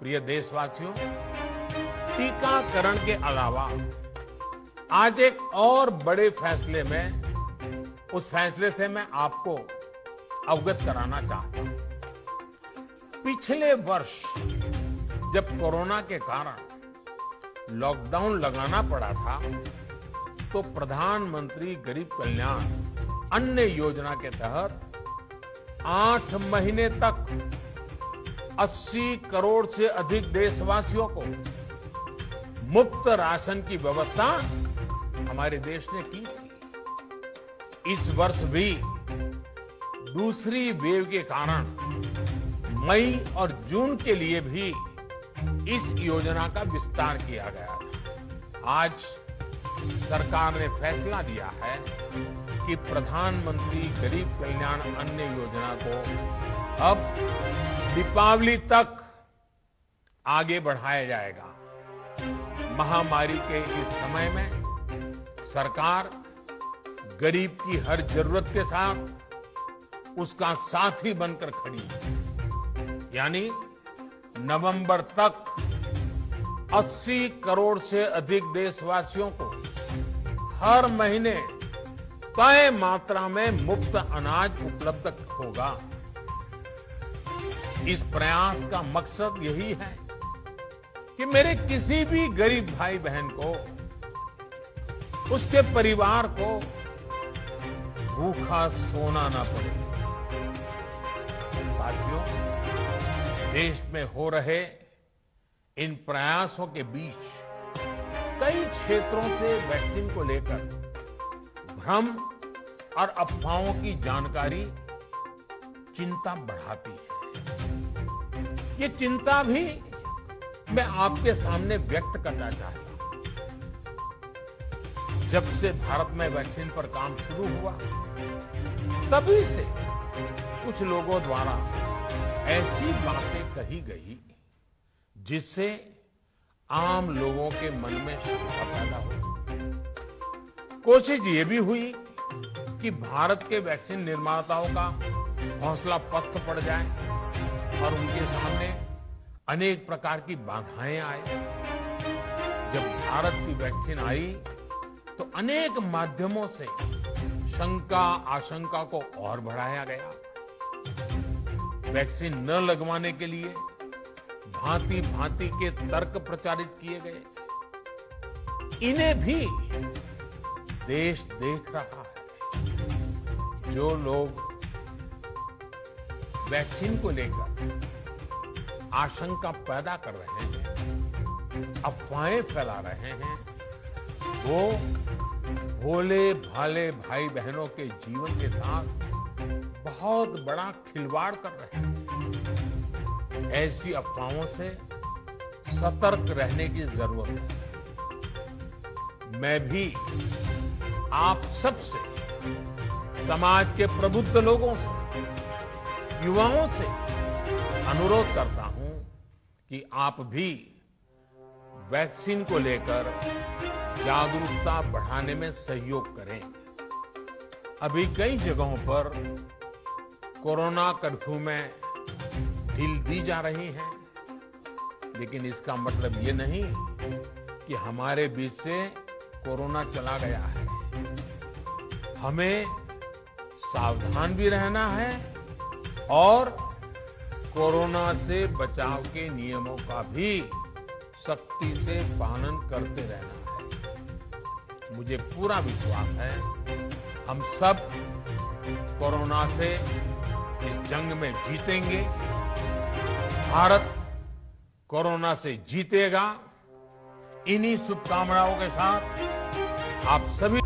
प्रिय देशवासियों, टीकाकरण के अलावा आज एक और बड़े फैसले में उस फैसले से मैं आपको अवगत कराना चाहता हूं। पिछले वर्ष जब कोरोना के कारण लॉकडाउन लगाना पड़ा था, तो प्रधानमंत्री गरीब कल्याण अन्न योजना के तहत 8 महीने तक 80 करोड़ से अधिक देशवासियों को मुफ्त राशन की व्यवस्था हमारे देश ने की थी। इस वर्ष भी दूसरी वेव के कारण मई और जून के लिए भी इस योजना का विस्तार किया गया था। आज सरकार ने फैसला लिया है कि प्रधानमंत्री गरीब कल्याण अन्न योजना को अब दीपावली तक आगे बढ़ाया जाएगा। महामारी के इस समय में सरकार गरीब की हर जरूरत के साथ उसका साथी बनकर खड़ी है। यानी नवंबर तक 80 करोड़ से अधिक देशवासियों को हर महीने तय मात्रा में मुफ्त अनाज उपलब्ध होगा। इस प्रयास का मकसद यही है कि मेरे किसी भी गरीब भाई बहन को, उसके परिवार को भूखा सोना ना पड़े। साथियों, देश में हो रहे इन प्रयासों के बीच कई क्षेत्रों से वैक्सीन को लेकर भ्रम और अफवाहों की जानकारी चिंता बढ़ाती है। ये चिंता भी मैं आपके सामने व्यक्त करना चाहता हूं। जब से भारत में वैक्सीन पर काम शुरू हुआ, तभी से कुछ लोगों द्वारा ऐसी बातें कही गई जिससे आम लोगों के मन में शंका पैदा हो। कोशिश ये भी हुई कि भारत के वैक्सीन निर्माताओं का हौसला पस्त पड़ जाए और उनके सामने अनेक प्रकार की बाधाएं आए। जब भारत की वैक्सीन आई तो अनेक माध्यमों से शंका आशंका को और बढ़ाया गया। वैक्सीन न लगवाने के लिए भांति भांति के तर्क प्रचारित किए गए। इन्हें भी देश देख रहा है। जो लोग वैक्सीन को लेकर आशंका पैदा कर रहे हैं, अफवाहें फैला रहे हैं, वो भोले भाले भाई बहनों के जीवन के साथ बहुत बड़ा खिलवाड़ कर रहे हैं। ऐसी अफवाहों से सतर्क रहने की जरूरत है। मैं भी आप सबसे, समाज के प्रबुद्ध लोगों से, युवाओं से अनुरोध करता हूं कि आप भी वैक्सीन को लेकर जागरूकता बढ़ाने में सहयोग करें। अभी कई जगहों पर कोरोना कर्फ्यू में ढील दी जा रही है, लेकिन इसका मतलब ये नहीं कि हमारे बीच से कोरोना चला गया है। हमें सावधान भी रहना है और कोरोना से बचाव के नियमों का भी सख्ती से पालन करते रहना है। मुझे पूरा विश्वास है हम सब कोरोना से इस जंग में जीतेंगे। भारत कोरोना से जीतेगा। इन्हीं शुभकामनाओं के साथ आप सभी